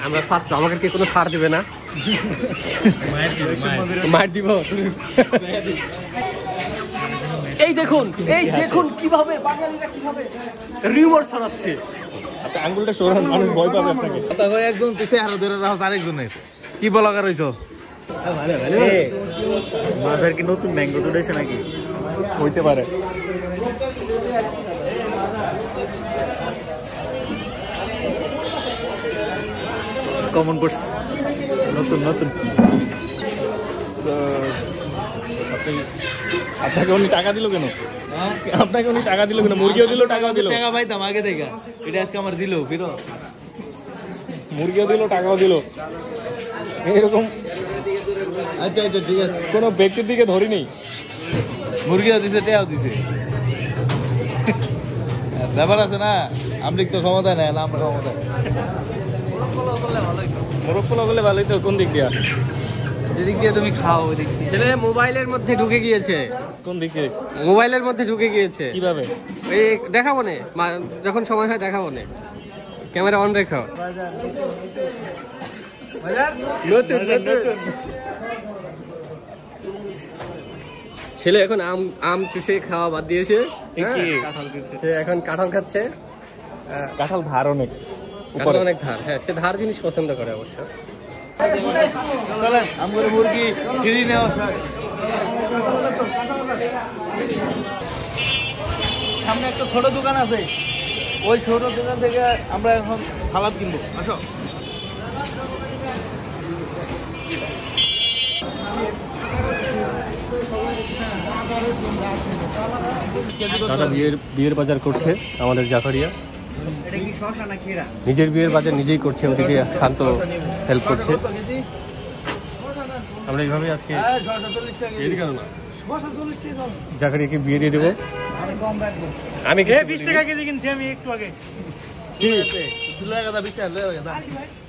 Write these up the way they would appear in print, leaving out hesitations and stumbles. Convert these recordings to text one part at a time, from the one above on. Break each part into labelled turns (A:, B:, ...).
A: আমরা ছাত্র, আমাকে কি কোনো ছাড় দিবে না? মার দিব। এই দেখুন কিভাবে বাঙালিরা কিভাবে রিউমার ছড়াচ্ছে।
B: আপনি আঙ্গুলটা সরান, মানুষ ভয় পাবে আপনাকে। একজন পিছিয়ে আরো ধরে রাখো আরেকজনের। কি বলাকার হইছো? মাছের কি নতুন ম্যাঙ্গো উঠেছে নাকি? হইতে পারে। কমন কোর্স নতুন আপনাকে উনি টাকা দিল কেন? আপনাকে উনি টাকা দিল কেন? মুরগিও দিল, টাকাও দিল। টাকা পাইতাম আগে থেকে, এটা আজকে আমার দিল ফিরো। মুরগিও দিল, টাকাও দিল, এরকম। আচ্ছা ঠিক আছে, কোনো ব্যক্তির দিকে ধরিনি। মুরগিও দিছে, টাকাও দিছে, ব্যাপার আছে না। আমলিক তো ক্ষমতা নেয় না, আমরা ক্ষমতা। মোরগ করলে ভালোই তো। কোন দিক দিয়া? যেদিক দিয়ে তুমি খাও ওই দিক দিয়ে।
A: ছেলে মোবাইলের মধ্যে ঢুকে গিয়েছে।
B: কোন দিকে?
A: মোবাইলের মধ্যে ঢুকে গিয়েছে।
B: কিভাবে?
A: এই দেখাবো না, যখন সময় হয় দেখাবো না। ক্যামেরা অন রেখো। ছেলে এখন আম চুষে খাওয়া বাদ দিয়েছে, সে এখন কাঁঠাল খাচ্ছে।
B: কাঁঠাল ধার অনেক,
A: কাঁঠাল অনেক ধার। হ্যাঁ, সে ধার জিনিস পছন্দ করে অবশ্য।
B: আমরা মুরগি ফিরি নেওয়া। সামনে একটা ছোট দোকান আছে, ওই ছোট দোকান থেকে আমরা এখন সালাদ কিনবো। আসো।
A: দাদা বিয়ের বাজার করছে আমাদের জাকারিয়া। নিজের বিয়ের বাজার নিজেই করছে, ওদিকে শান্ত হেল্প করছে। আমরা এইভাবে আজকে জাকারিয়াকে বিয়ে দিয়ে দেবো। আমি
B: 20 টাকা কেজি কিনছি আমি একটু আগে। ঠিক আছে,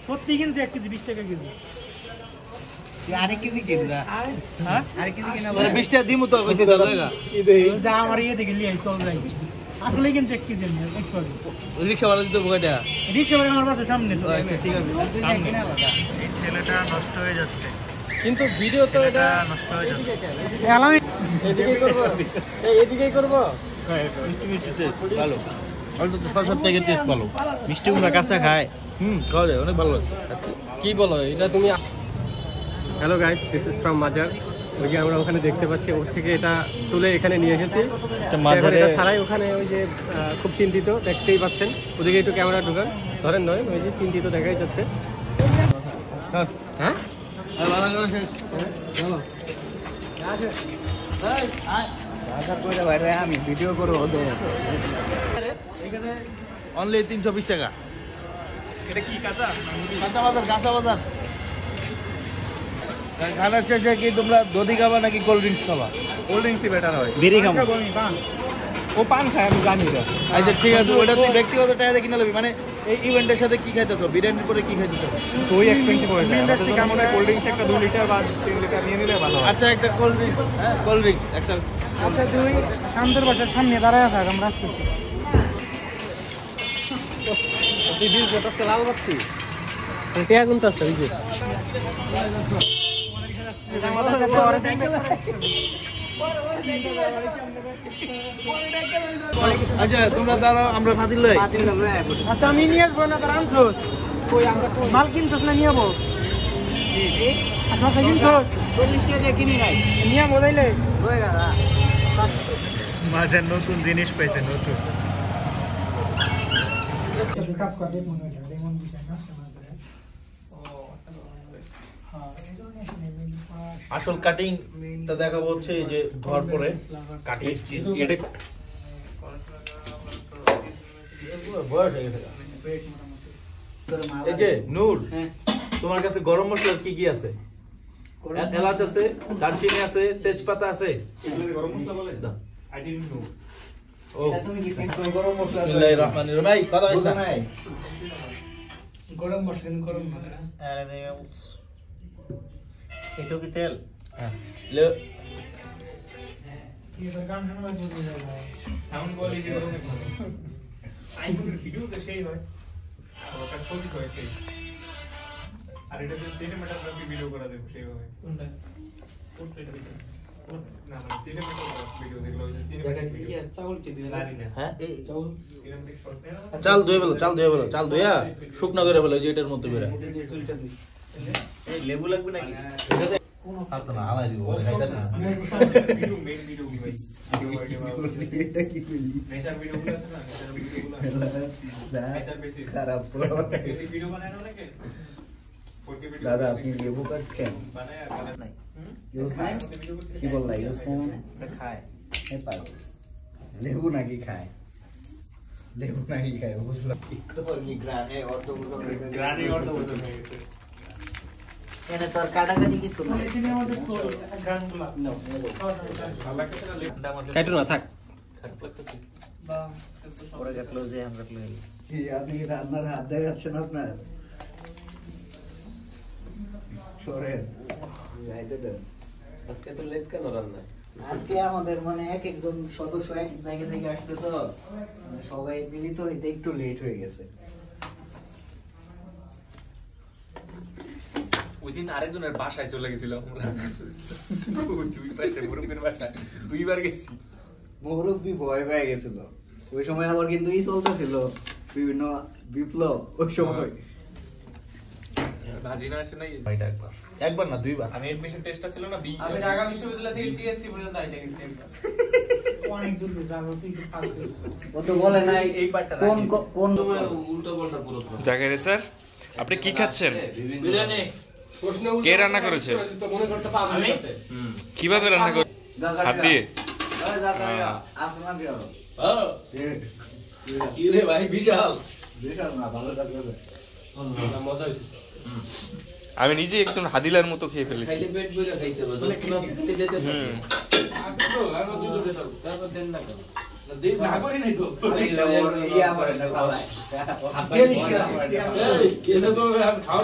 B: সত্যি কিনছি 1 কেজি 20 টাকা কেজি। আরেক কেজি কিনলা? হ্যাঁ, আরেক কেজি কিনা 20 টাকা দিমু তো কইছি দাদা। যা আমার ইয়ে দেখে লিয়ে চল যাই। আসলে কিন্তু 1 কেজি নিয়ে একটু আগে। রিকশাওয়ালা দিতে বগাটা। রিকশাওয়ালা আমার বাসার সামনে তো। আচ্ছা ঠিক আছে। এই ছেলেটা নষ্ট হয়ে যাচ্ছে।
A: কিন্তু ভিডিও তো এটা
B: নষ্ট হয়ে যাচ্ছে।
A: এদিকেই করবো।
B: মিষ্টি টেস্ট ভালো। অল্প তো সব থেকে টেস্ট ভালো। মিষ্টি গুলো কাঁচা খায়। খাওয়া যায়, অনেক ভালো লাগে।
A: কি বলো এটা তুমি? Hello guys, this is from মাজার। ওই যে আমরা ওখানে দেখতে পাচ্ছি, ওর থেকে এটা তুলে এখানে নিয়ে এসেছি। এটা ছাড়াই ওখানে ওই যে খুব চিন্তিত, দেখতেই পাচ্ছেন। ওদিকে একটু ক্যামেরা ঢুকান, ধরেন নয়, ওই যে চিন্তিত দেখাই যাচ্ছে। হ্যাঁ
B: আমি ভিডিও করবো। অনলি 320 টাকা। এটা কি কাঁচা বাজার? কাঁচা বাজার। খানার শেষে কি তোমরা দধি খাবা নাকি কোল্ড ড্রিঙ্কস খাবা? কোল্ড ড্রিঙ্কসই বেটার হয়। বিড়ি খাবো। ও পান খায়, আমি জানি এটা। আচ্ছা ঠিক আছে, ওটা তুই ব্যক্তিগত টাকা দিয়ে কিনে নেবি। মানে এই ইভেন্টের সাথে কি খাইতে চাও? বিরিয়ানির পরে কি খাইতে চাও?
A: ওই এক্সপেন্সিভ হয়ে যায়। আমরা কোল্ড ড্রিঙ্কস একটা 2 লিটার বা 3 লিটার নিয়ে নিলে ভালো হয়।
B: আচ্ছা একটা কোল্ড ড্রিঙ্কস। হ্যাঁ কোল্ড ড্রিঙ্কস একটা।
C: আচ্ছা তুই শান্তর বাসার সামনে দাঁড়ায় থাক, আমরা আসতেছি।
A: তুই দিস যেটা লাল বাতি টিয়া গুনতে আসছে ওই যে।
B: আচ্ছা তোমরা দাঁড়াও, আমরা ফাতিল লই।
C: আচ্ছা আমি নিয়ে আসবো না, তার আনছোস কই? আমরা মাল কিনছোস না নিয়ে যাবো? আচ্ছা কিনছোস? কিনি নাই, নিয়ে বোঝাইলে
B: মাঝে নতুন জিনিস পাইছে। নতুন আসল কাটিং টা দেখাবো হচ্ছে এই যে ধর পরে কাটিং এটা বয়স হয়ে গেছে। এই যে নূর, তোমার কাছে গরম মশলা কি কি আছে? এলাচ আছে, দারচিনি আছে, তেজপাতা আছে। গরম মশলা বলে আই ডিডন্ট নো। ও তুমি কি গরম মশলা? বিসমিল্লাহির রহমানির রহিম। ভাই কথা বলছ না? গরম মশলা গরম না। আরে দেখো এটো কি তেল? গান শোনা সাউন্ড কোয়ালিটি অনেক ভালো আইফোনের ভিডিও তো সেই হয় আর ওটা ছবি হয় সেই আর এটা যে সিনেমাটোগ্রাফি ভিডিও করা যায় সেইভাবে কোনটা কোনটা দিছে না না সিনেমাটোগ্রাফি ভিডিও দেখলো যে সিনেমাটোগ্রাফি চাউল কে দিয়ে লারি না হ্যাঁ এই চাউল সিনেমাটিক শট না
D: চাল ধুয়ে ফেলো চাল ধুইয়া শুকনা করে ফেলো যে এটার মধ্যে বেরা
B: এই লেবু লাগবে নাকি
D: কোন খাতো না আলাই দিব ওরে খাইতা না
B: ভিডিও মেইন ভিডিও কি ভাই
E: এটা কি কইলি
B: নেচার ভিডিও গুলো আছে না নেচার ভিডিও গুলো নেচার বেসিস
E: খারাপ
B: বেসিক ভিডিও বানায় না নাকি
E: দাদা আপনি লেবু কাট খেন
B: বানায় আর বানায়
E: ইউজ নাই কি বললা ইউজ নাই মানে
B: এটা খায়
E: এই পাগল লেবু নাকি খায় বুঝলাম তো কি গ্রানে অর্ধ
B: গ্রানি অর্ধ বছর হয়ে গেছে
E: এনে তোর কাটাকাটি কিছু না
B: এখানে আমাদের গানগুলো ভালো লাগছে না লেখা আমাদের
A: কাটো না থাক
B: খারাপ লাগতেছে
C: বা
E: ওরা গেটলো যে আমরা কি আপনি কি রান্নার হাত দেখাচ্ছেন আপনার সরেন যাইতে দেন
A: আজকে তো লেট কেন রান্না
E: আজকে আমাদের মানে এক একজন সদস্য এক জায়গা থেকে আসছে তো মানে সবাই মিলিত হইতে একটু লেট হয়ে গেছে
B: ওইদিন আরেকজনের বাসায় চলে গেছিলাম আমরা দুই পাশে মুরব্বীর বাসায় দুইবার গেছি
E: মুরব্বী ভয় পেয়ে গেছিল ওই সময় আবার কিন্তু চলতেছিল বিভিন্ন বিপ্লব ওই সময়
B: ভাজি না আসে নাই
D: ভাইটা একবার না দুইবার
B: আমি এডমিশন টেস্টটা ছিল না বি
C: আমি ঢাকা বিশ্ববিদ্যালয় থেকে টিএসসি পর্যন্ত আইতে গেছি অনেক দূর যাবো তুই ফালতু
E: ও তো বলে নাই
D: এই পার্টটা
E: কোন কোন
A: উল্টো পাল্টা পুরো
F: জাকির স্যার আপনি কি খাচ্ছেন?
B: বিরিয়ানি
F: কে রান্না করেছে?
A: তো মনে করতে পারবে
B: আমি?
F: কিভাবে রান্না করে? হাত দিয়ে?
E: আপনার কি হলো
D: কি রে ভাই বিশাল
E: বিশাল না ভালো থাকবে
A: মজা হয়েছে
F: আমি নিজে একজন হাদিলার মতো খেয়ে ফেলেছি।
A: খাইলে পেট ভরে খাইতে হবে যত না খাইলে যেতে থাকে
F: হুম।
B: আছে তো আর দুটো দিতে হবে
A: তারপর দেন না কেন
B: দেখ না করি নাই তো
E: ইয়া করে না ভালো
A: এই কেন তো খাওয়া